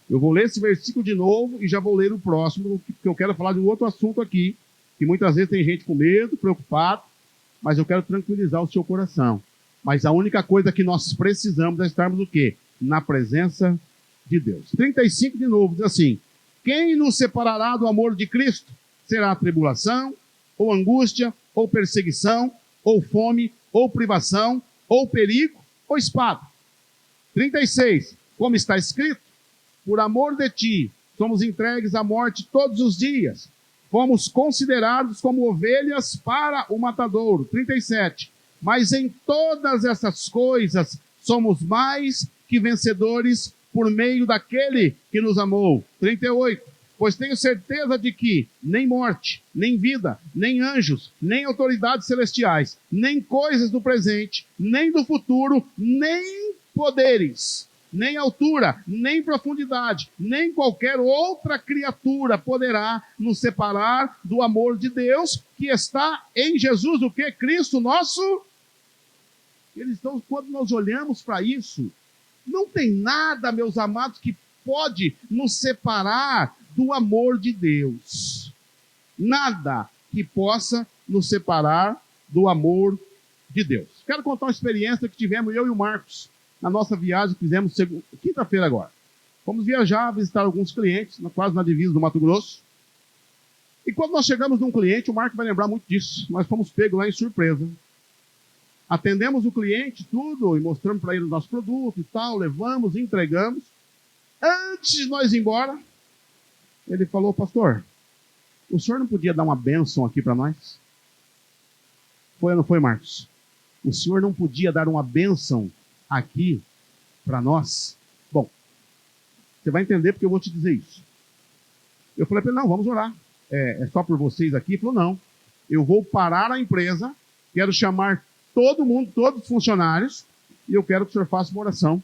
Speaker 1: Eu vou ler esse versículo de novo e já vou ler o próximo, porque eu quero falar de um outro assunto aqui, que muitas vezes tem gente com medo, preocupado, mas eu quero tranquilizar o seu coração. Mas a única coisa que nós precisamos é estarmos o quê? Na presença de Deus. 35 de novo, diz assim: quem nos separará do amor de Cristo? Será tribulação, ou angústia, ou perseguição, ou fome, ou privação, ou perigo, ou espada. 36. Como está escrito, por amor de ti, somos entregues à morte todos os dias. Fomos considerados como ovelhas para o matadouro. 37. Mas em todas essas coisas somos mais que vencedores por meio daquele que nos amou. 38. Pois tenho certeza de que nem morte, nem vida, nem anjos, nem autoridades celestiais, nem coisas do presente, nem do futuro, nem poderes, nem altura, nem profundidade, nem qualquer outra criatura poderá nos separar do amor de Deus que está em Jesus, o que? Cristo nosso. Então, quando nós olhamos para isso, não tem nada, meus amados, que pode nos separar do amor de Deus. Nada que possa nos separar do amor de Deus. Quero contar uma experiência que tivemos eu e o Marcos na nossa viagem que fizemos quinta-feira agora. Fomos viajar, visitar alguns clientes, quase na divisa do Mato Grosso. E quando nós chegamos num cliente, o Marcos vai lembrar muito disso, nós fomos pegos lá em surpresa. Atendemos o cliente, tudo, e mostramos para ele o nosso produto e tal, levamos, entregamos. Antes de nós ir embora, ele falou: pastor, o senhor não podia dar uma bênção aqui para nós? Foi ou não foi, Marcos? O senhor não podia dar uma bênção aqui para nós? Bom, você vai entender porque eu vou te dizer isso. Eu falei para ele: não, vamos orar. É só por vocês aqui? Ele falou: não, eu vou parar a empresa, quero chamar todo mundo, todos os funcionários, e eu quero que o senhor faça uma oração.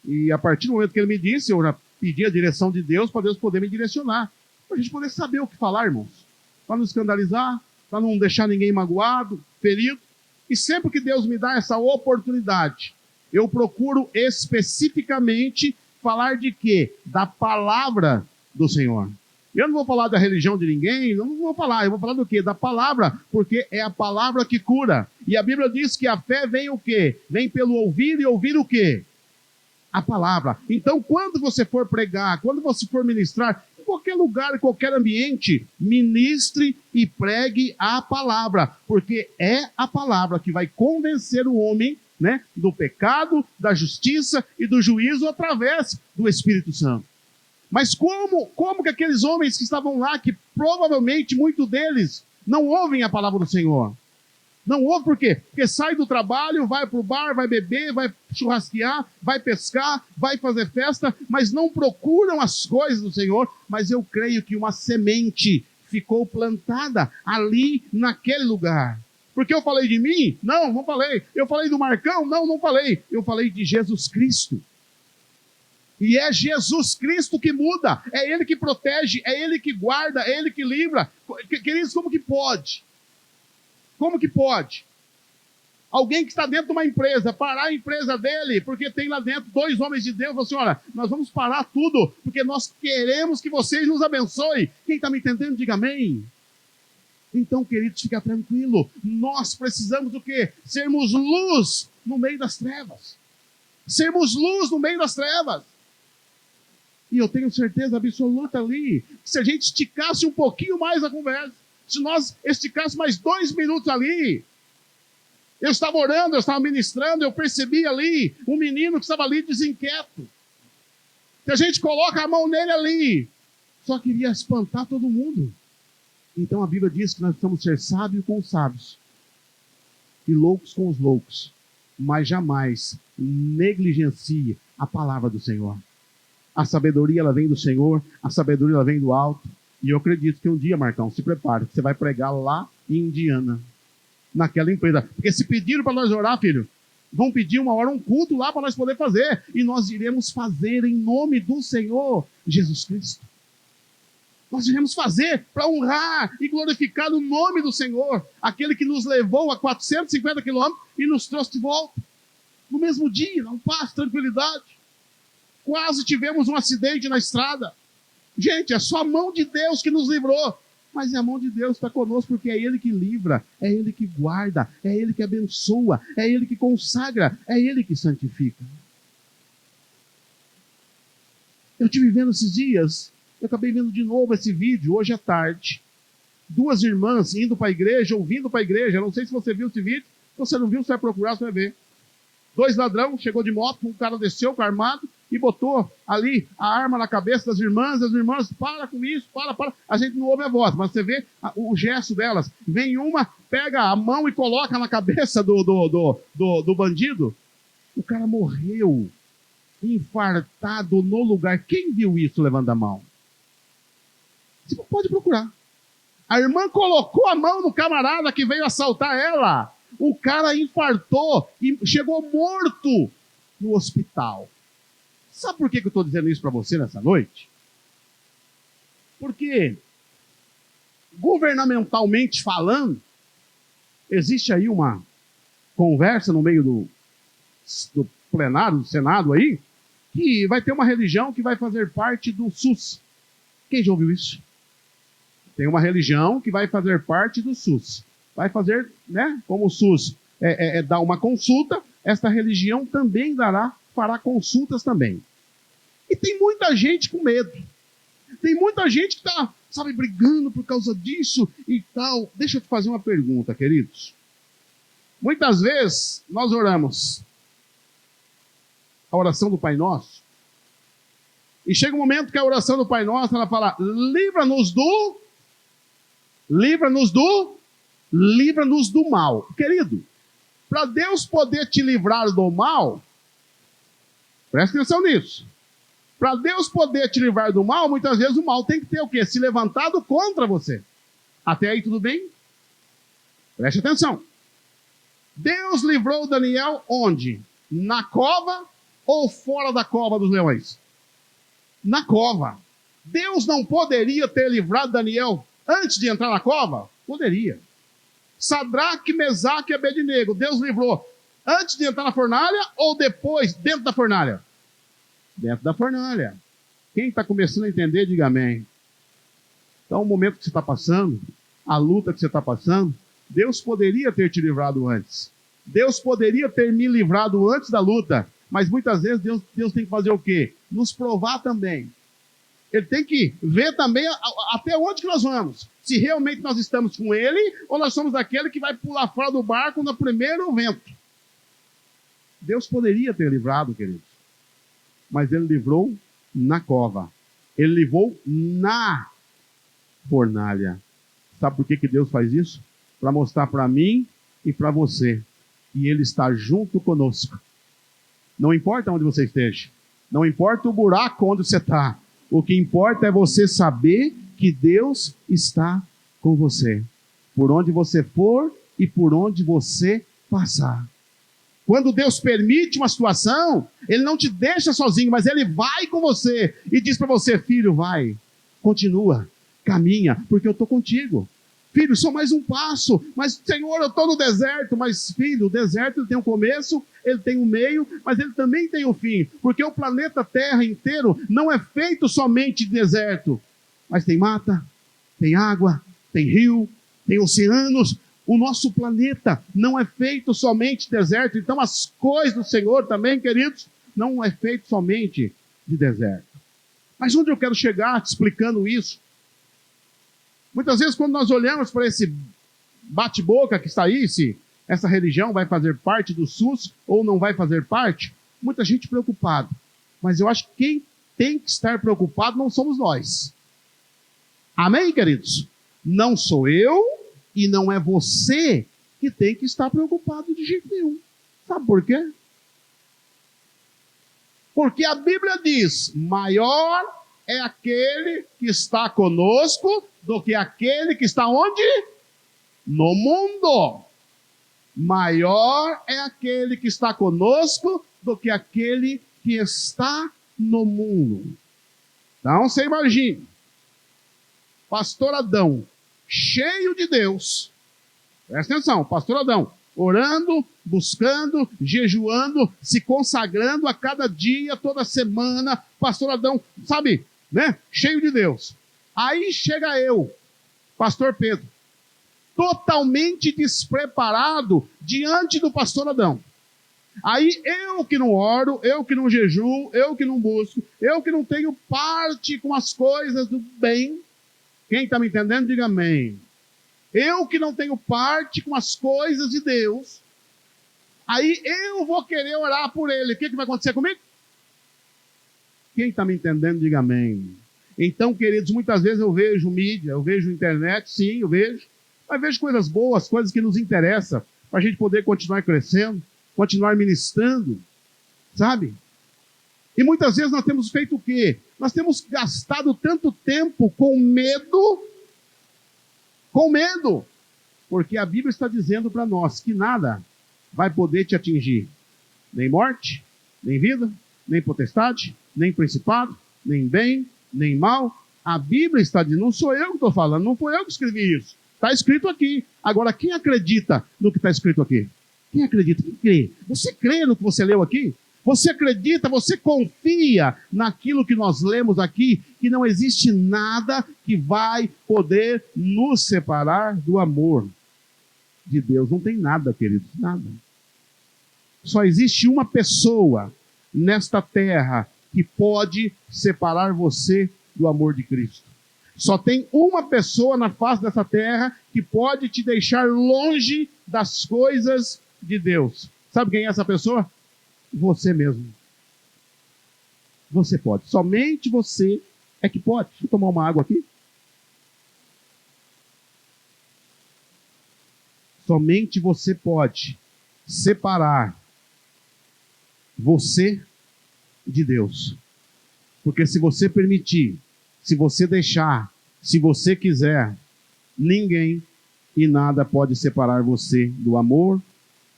Speaker 1: E a partir do momento que ele me disse, eu já pedi a direção de Deus para Deus poder me direcionar, para a gente poder saber o que falar, irmãos, para não escandalizar, para não deixar ninguém magoado, ferido. E sempre que Deus me dá essa oportunidade, eu procuro especificamente falar de quê? Da palavra do Senhor. Eu não vou falar da religião de ninguém, não vou falar, eu vou falar do quê? Da palavra, porque é a palavra que cura. E a Bíblia diz que a fé vem o quê? Vem pelo ouvir, e ouvir o quê? A palavra. Então, quando você for pregar, quando você for ministrar, em qualquer lugar, em qualquer ambiente, ministre e pregue a palavra, porque é a palavra que vai convencer o homem, né, do pecado, da justiça e do juízo através do Espírito Santo. Mas como que aqueles homens que estavam lá, que provavelmente muitos deles não ouvem a palavra do Senhor? Não ouve por quê? Porque sai do trabalho, vai para o bar, vai beber, vai churrasquear, vai pescar, vai fazer festa, mas não procuram as coisas do Senhor. Mas eu creio que uma semente ficou plantada ali naquele lugar. Porque eu falei de mim? Não falei. Eu falei do Marcão? Não falei. Eu falei de Jesus Cristo. E é Jesus Cristo que muda, é Ele que protege, é Ele que guarda, é Ele que livra. Queridos, como que pode? Como que pode? Alguém que está dentro de uma empresa, parar a empresa dele, porque tem lá dentro 2 homens de Deus, assim, olha, nós vamos parar tudo, porque nós queremos que vocês nos abençoem. Quem está me entendendo, diga amém. Então, queridos, fica tranquilo. Nós precisamos do quê? Sermos luz no meio das trevas. Sermos luz no meio das trevas. E eu tenho certeza absoluta ali, que se a gente esticasse um pouquinho mais a conversa, se nós esticássemos mais 2 minutos ali, eu estava orando, eu estava ministrando, eu percebi ali um menino que estava ali desinquieto. Se a gente coloca a mão nele ali, só queria espantar todo mundo. Então a Bíblia diz que nós precisamos ser sábios com os sábios e loucos com os loucos, mas jamais negligencie a palavra do Senhor. A sabedoria, ela vem do Senhor, a sabedoria, ela vem do alto. E eu acredito que um dia, Marcão, se prepare, que você vai pregar lá em Indiana, naquela empresa. Porque se pediram para nós orar, filho, vão pedir uma hora, um culto lá para nós poder fazer. E nós iremos fazer em nome do Senhor Jesus Cristo. Nós iremos fazer para honrar e glorificar o nome do Senhor, aquele que nos levou a 450 quilômetros e nos trouxe de volta. No mesmo dia, não paz, tranquilidade. Quase tivemos um acidente na estrada. Gente, é só a mão de Deus que nos livrou. Mas a mão de Deus está conosco porque é Ele que livra, é Ele que guarda, é Ele que abençoa, é Ele que consagra, é Ele que santifica. Eu estive vendo esses dias, eu acabei vendo de novo esse vídeo, hoje à tarde. 2 irmãs indo para a igreja, ou vindo para a igreja. Não sei se você viu esse vídeo. Se você não viu, você vai procurar, você vai ver. 2 ladrões, chegou de moto, um cara desceu com armado e botou ali a arma na cabeça das irmãs. As irmãs, para com isso, para. A gente não ouve a voz, mas você vê o gesto delas. Vem uma, pega a mão e coloca na cabeça do bandido. O cara morreu, infartado no lugar. Quem viu isso? Levanta a mão. Você pode procurar. A irmã colocou a mão no camarada que veio assaltar ela. O cara infartou e chegou morto no hospital. Sabe por que eu estou dizendo isso para você nessa noite? Porque, governamentalmente falando, existe aí uma conversa no meio do plenário, do Senado aí, que vai ter uma religião que vai fazer parte do SUS. Quem já ouviu isso? Tem uma religião que vai fazer parte do SUS. Vai fazer, né? Como o SUS dá uma consulta, esta religião também fará consultas também. E tem muita gente com medo. Tem muita gente que está, brigando por causa disso e tal. Deixa eu te fazer uma pergunta, queridos. Muitas vezes nós oramos a oração do Pai Nosso, e chega um momento que a oração do Pai Nosso, ela fala, livra-nos do mal. Querido, para Deus poder te livrar do mal, presta atenção nisso. Para Deus poder te livrar do mal, muitas vezes o mal tem que ter o quê? Se levantado contra você. Até aí tudo bem? Preste atenção. Deus livrou Daniel onde? Na cova ou fora da cova dos leões? Na cova. Deus não poderia ter livrado Daniel antes de entrar na cova? Poderia. Sadraque, Mesaque e Abednego, Deus livrou antes de entrar na fornalha ou depois, dentro da fornalha? Dentro da fornalha. Quem está começando a entender, diga amém. Então, o momento que você está passando, a luta que você está passando, Deus poderia ter te livrado antes. Deus poderia ter me livrado antes da luta. Mas muitas vezes Deus tem que fazer o quê? Nos provar também. Ele tem que ver também até onde que nós vamos. Se realmente nós estamos com Ele, ou nós somos aquele que vai pular fora do barco no primeiro vento. Deus poderia ter livrado, queridos. Mas Ele livrou na cova. Ele levou na fornalha. Sabe por que Deus faz isso? Para mostrar para mim e para você que Ele está junto conosco. Não importa onde você esteja. Não importa o buraco onde você está. O que importa é você saber que Deus está com você. Por onde você for e por onde você passar. Quando Deus permite uma situação, Ele não te deixa sozinho, mas Ele vai com você e diz para você: filho, vai, continua, caminha, porque eu estou contigo. Filho, só mais um passo, mas Senhor, eu estou no deserto. Mas filho, o deserto ele tem um começo, ele tem um meio, mas ele também tem um fim, porque o planeta Terra inteiro não é feito somente de deserto, mas tem mata, tem água, tem rio, tem oceanos. O nosso planeta não é feito somente de deserto. Então as coisas do Senhor também, queridos, não é feito somente de deserto. Mas onde eu quero chegar explicando isso? Muitas vezes quando nós olhamos para esse bate-boca que está aí, se essa religião vai fazer parte do SUS ou não vai fazer parte, muita gente preocupada. Mas eu acho que quem tem que estar preocupado não somos nós. Amém, queridos? Não sou eu e não é você que tem que estar preocupado de jeito nenhum. Sabe por quê? Porque a Bíblia diz: maior é aquele que está conosco do que aquele que está onde? No mundo. Maior é aquele que está conosco do que aquele que está no mundo. Então você imagine, pastor Adão, cheio de Deus, presta atenção, pastor Adão, orando, buscando, jejuando, se consagrando a cada dia, toda semana, pastor Adão, sabe, né? Cheio de Deus. Aí chega eu, pastor Pedro, totalmente despreparado diante do pastor Adão. Aí eu que não oro, eu que não jejuo, eu que não busco, eu que não tenho parte com as coisas do bem. Quem está me entendendo, diga amém. Eu que não tenho parte com as coisas de Deus, aí eu vou querer orar por ele. O que vai acontecer comigo? Quem está me entendendo, diga amém. Então, queridos, muitas vezes eu vejo mídia, eu vejo internet, sim, eu vejo. Mas vejo coisas boas, coisas que nos interessam, para a gente poder continuar crescendo, continuar ministrando, sabe? E muitas vezes nós temos feito o quê? Nós temos gastado tanto tempo com medo, porque a Bíblia está dizendo para nós que nada vai poder te atingir, nem morte, nem vida, nem potestade, nem principado, nem bem, nem mal. A Bíblia está dizendo, não sou eu que estou falando, não foi eu que escrevi isso, está escrito aqui. Agora, quem acredita no que está escrito aqui? Quem acredita? Quem crê? Você crê no que você leu aqui? Você acredita, você confia naquilo que nós lemos aqui, que não existe nada que vai poder nos separar do amor de Deus. Não tem nada, queridos, nada. Só existe uma pessoa nesta terra que pode separar você do amor de Cristo. Só tem uma pessoa na face dessa terra que pode te deixar longe das coisas de Deus. Sabe quem é essa pessoa? Você mesmo. Você pode. Somente você é que pode. Deixa eu tomar uma água aqui. Somente você pode separar você de Deus. Porque se você permitir, se você deixar, se você quiser, ninguém e nada pode separar você do amor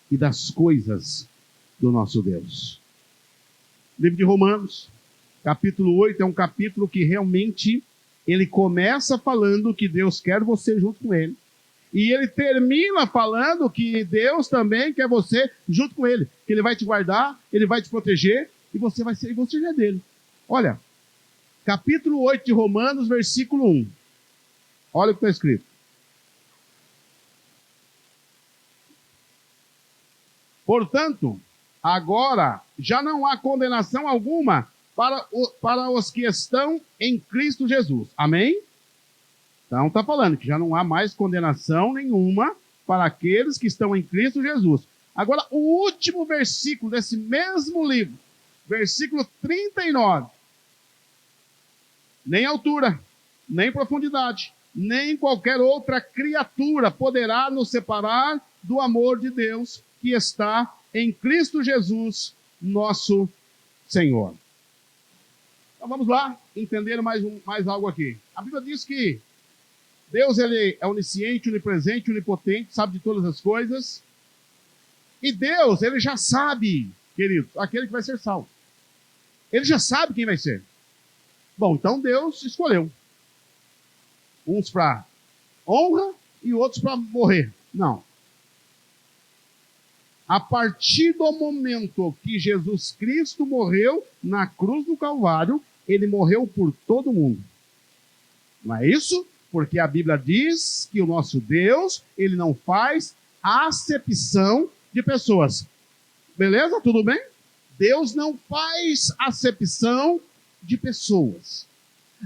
Speaker 1: e das coisas do nosso Deus. Livro de Romanos, capítulo 8, é um capítulo que realmente ele começa falando que Deus quer você junto com ele. E ele termina falando que Deus também quer você junto com ele. Que ele vai te guardar, ele vai te proteger e você vai ser, e você já é dele. Olha, capítulo 8 de Romanos, versículo 1. Olha o que está escrito. Portanto, agora já não há condenação alguma para os que estão em Cristo Jesus. Amém? Então está falando que já não há mais condenação nenhuma para aqueles que estão em Cristo Jesus. Agora, o último versículo desse mesmo livro, versículo 39, nem altura, nem profundidade, nem qualquer outra criatura poderá nos separar do amor de Deus que está em Cristo Jesus, nosso Senhor. Então vamos lá entender mais algo aqui. A Bíblia diz que Deus ele é onisciente, onipresente, onipotente, sabe de todas as coisas. E Deus, ele já sabe, querido, aquele que vai ser salvo. Ele já sabe quem vai ser. Bom, então Deus escolheu. Uns para honra e outros para morrer. Não. A partir do momento que Jesus Cristo morreu na cruz do Calvário, ele morreu por todo mundo. Não é isso? Porque a Bíblia diz que o nosso Deus, ele não faz acepção de pessoas. Beleza? Tudo bem? Deus não faz acepção de pessoas.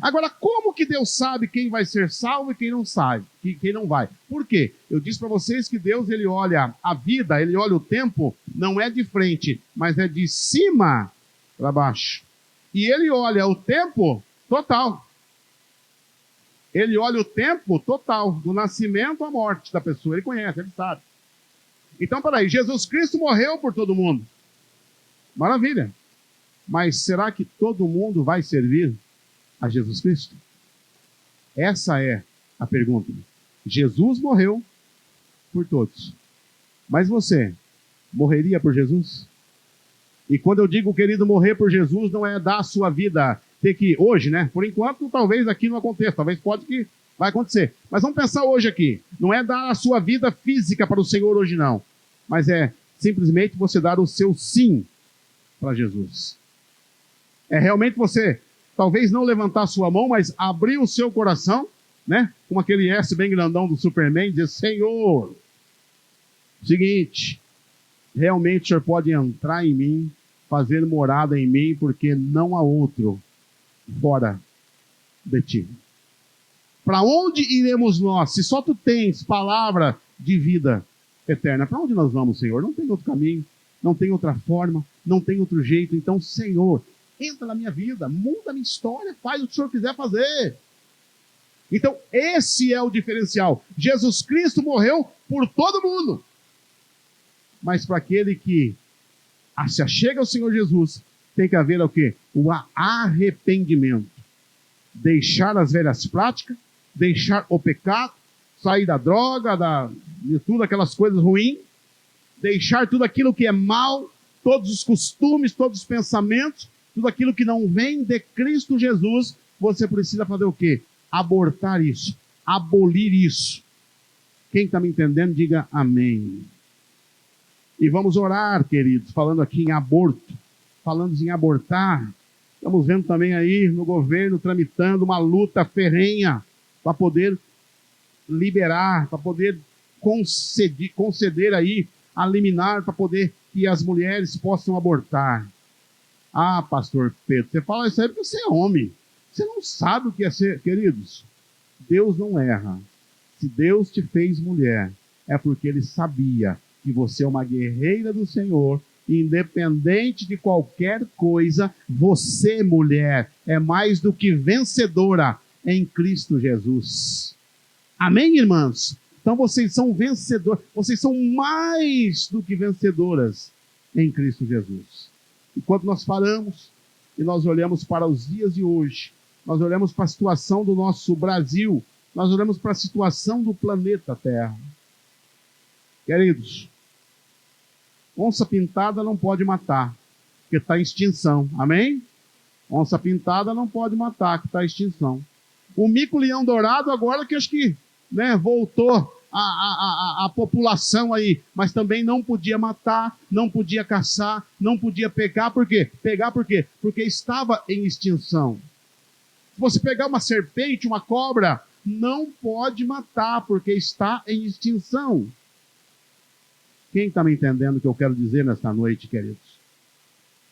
Speaker 1: Agora, como que Deus sabe quem vai ser salvo e quem não sabe, quem não vai? Por quê? Eu disse para vocês que Deus, ele olha a vida, ele olha o tempo, não é de frente, mas é de cima para baixo. E ele olha o tempo total. Ele olha o tempo total, do nascimento à morte da pessoa. Ele conhece, ele sabe. Então, peraí, Jesus Cristo morreu por todo mundo. Maravilha. Mas será que todo mundo vai servir a Jesus Cristo? Essa é a pergunta. Jesus morreu por todos. Mas você morreria por Jesus? E quando eu digo, querido, morrer por Jesus, não é dar a sua vida, ter que, hoje, né? Por enquanto, talvez aqui não aconteça, talvez pode que vai acontecer. Mas vamos pensar hoje aqui. Não é dar a sua vida física para o Senhor hoje, não. Mas é simplesmente você dar o seu sim para Jesus. É realmente você, talvez não levantar a sua mão, mas abrir o seu coração, né? Com aquele S bem grandão do Superman, e dizer, Senhor, seguinte, realmente o Senhor pode entrar em mim, fazer morada em mim, porque não há outro fora de ti. Para onde iremos nós? Se só tu tens palavra de vida eterna, para onde nós vamos, Senhor? Não tem outro caminho, não tem outra forma, não tem outro jeito. Então, Senhor, entra na minha vida, muda a minha história, faz o que o Senhor quiser fazer. Então, esse é o diferencial. Jesus Cristo morreu por todo mundo. Mas para aquele que se achega ao Senhor Jesus, tem que haver o quê? O arrependimento. Deixar as velhas práticas, deixar o pecado, sair da droga, de tudo aquelas coisas ruins, deixar tudo aquilo que é mal, todos os costumes, todos os pensamentos, tudo aquilo que não vem de Cristo Jesus, você precisa fazer o quê? Abortar isso, abolir isso. Quem está me entendendo, diga amém. E vamos orar, queridos, falando aqui em aborto, falando em abortar. Estamos vendo também aí no governo tramitando uma luta ferrenha para poder liberar, para poder conceder aí a liminar, para poder que as mulheres possam abortar. Ah, pastor Pedro, você fala isso aí porque você é homem. Você não sabe o que é ser, queridos. Deus não erra. Se Deus te fez mulher, é porque Ele sabia que você é uma guerreira do Senhor, independente de qualquer coisa, você, mulher, é mais do que vencedora em Cristo Jesus. Amém, irmãs? Então vocês são vencedoras, vocês são mais do que vencedoras em Cristo Jesus. Enquanto nós paramos e nós olhamos para os dias de hoje, nós olhamos para a situação do nosso Brasil, nós olhamos para a situação do planeta Terra. Queridos, onça pintada não pode matar, porque está em extinção. Amém? Onça pintada não pode matar, que está em extinção. O mico-leão dourado agora que acho que voltou a população aí, mas também não podia matar, não podia caçar, não podia pegar. Por quê? Pegar por quê? Porque estava em extinção. Se você pegar uma serpente, uma cobra, não pode matar, porque está em extinção. Quem está me entendendo o que eu quero dizer nesta noite, queridos?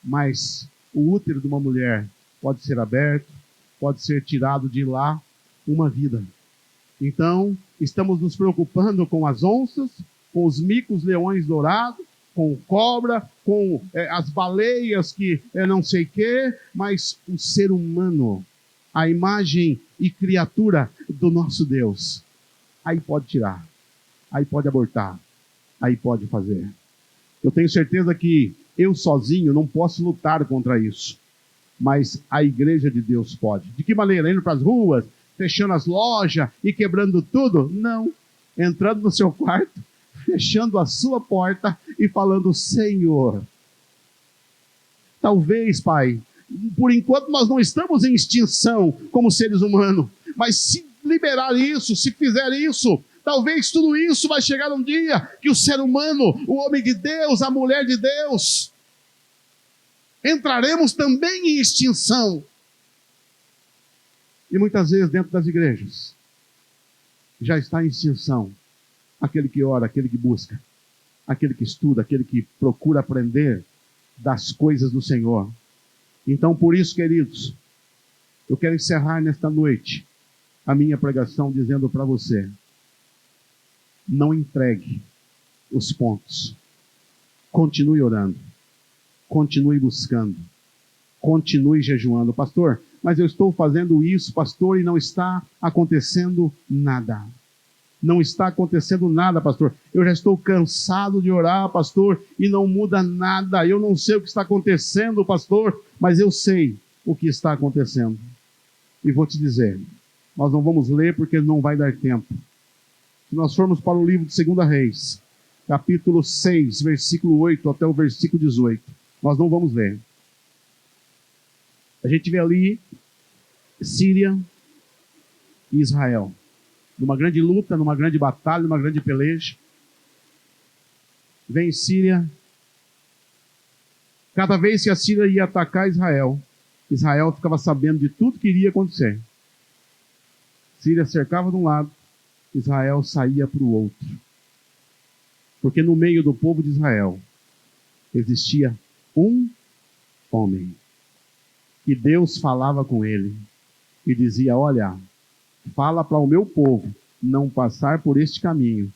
Speaker 1: Mas o útero de uma mulher pode ser aberto, pode ser tirado de lá uma vida. Então, estamos nos preocupando com as onças, com os micos leões dourados, com cobra, com as baleias que não sei o quê, mas o ser humano, a imagem e criatura do nosso Deus. Aí pode tirar, aí pode abortar, aí pode fazer. Eu tenho certeza que eu sozinho não posso lutar contra isso, mas a igreja de Deus pode. De que maneira? Indo para as ruas, fechando as lojas e quebrando tudo? Não. Entrando no seu quarto, fechando a sua porta e falando: Senhor, talvez, Pai, por enquanto nós não estamos em extinção como seres humanos, mas se liberar isso, se fizer isso, talvez tudo isso vai chegar um dia que o ser humano, o homem de Deus, a mulher de Deus, entraremos também em extinção. E muitas vezes dentro das igrejas já está em extinção aquele que ora, aquele que busca, aquele que estuda, aquele que procura aprender das coisas do Senhor. Então, por isso, queridos, eu quero encerrar nesta noite a minha pregação dizendo para você: não entregue os pontos. Continue orando, continue buscando, continue jejuando. Pastor, mas eu estou fazendo isso, pastor, e não está acontecendo nada. Não está acontecendo nada, pastor. Eu já estou cansado de orar, pastor, e não muda nada. Eu não sei o que está acontecendo, pastor, mas eu sei o que está acontecendo. E vou te dizer, nós não vamos ler porque não vai dar tempo. Se nós formos para o livro de 2 Reis, capítulo 6, versículo 8 até o versículo 18, nós não vamos ler. A gente vê ali Síria e Israel, numa grande luta, numa grande batalha, numa grande peleja. Vem Síria. Cada vez que a Síria ia atacar Israel, Israel ficava sabendo de tudo que iria acontecer. Síria cercava de um lado, Israel saía para o outro. Porque no meio do povo de Israel existia um homem. E Deus falava com ele e dizia: olha, fala para o meu povo não passar por este caminho,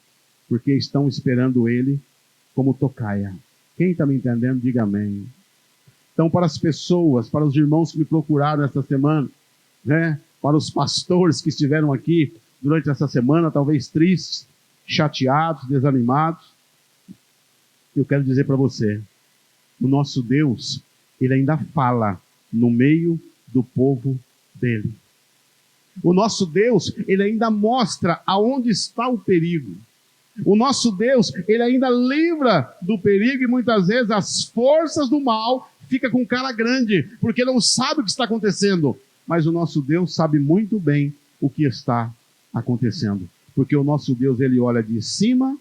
Speaker 1: porque estão esperando ele como tocaia. Quem está me entendendo, diga amém. Então, para as pessoas, para os irmãos que me procuraram esta semana, né, para os pastores que estiveram aqui durante essa semana, talvez tristes, chateados, desanimados, eu quero dizer para você: o nosso Deus, ele ainda fala no meio do povo dele. O nosso Deus, ele ainda mostra aonde está o perigo. O nosso Deus, ele ainda livra do perigo, e muitas vezes as forças do mal ficam com cara grande, porque não sabe o que está acontecendo. Mas o nosso Deus sabe muito bem o que está acontecendo. Porque o nosso Deus, ele olha de cima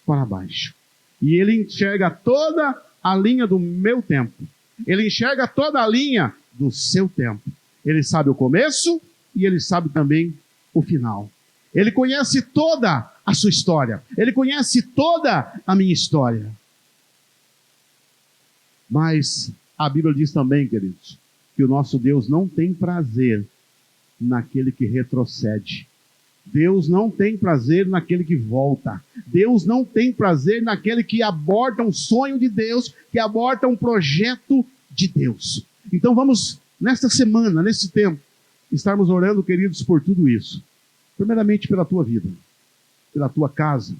Speaker 1: para baixo. E ele enxerga toda a linha do meu tempo. Ele enxerga toda a linha do seu tempo. Ele sabe o começo e ele sabe também o final. Ele conhece toda a sua história. Ele conhece toda a minha história. Mas a Bíblia diz também, queridos, que o nosso Deus não tem prazer naquele que retrocede. Deus não tem prazer naquele que volta. Deus não tem prazer naquele que aborta um sonho de Deus, que aborta um projeto de Deus. Então vamos, nesta semana, nesse tempo, estarmos orando, queridos, por tudo isso. Primeiramente pela tua vida, pela tua casa,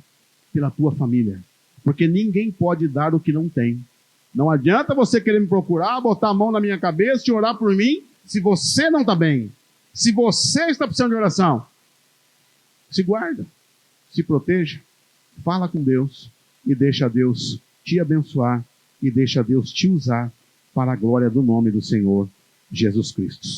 Speaker 1: pela tua família. Porque ninguém pode dar o que não tem. Não adianta você querer me procurar, botar a mão na minha cabeça e orar por mim, se você não está bem. Se você está precisando de oração, se guarda, se proteja, fala com Deus e deixa Deus te abençoar e deixa Deus te usar para a glória do nome do Senhor Jesus Cristo.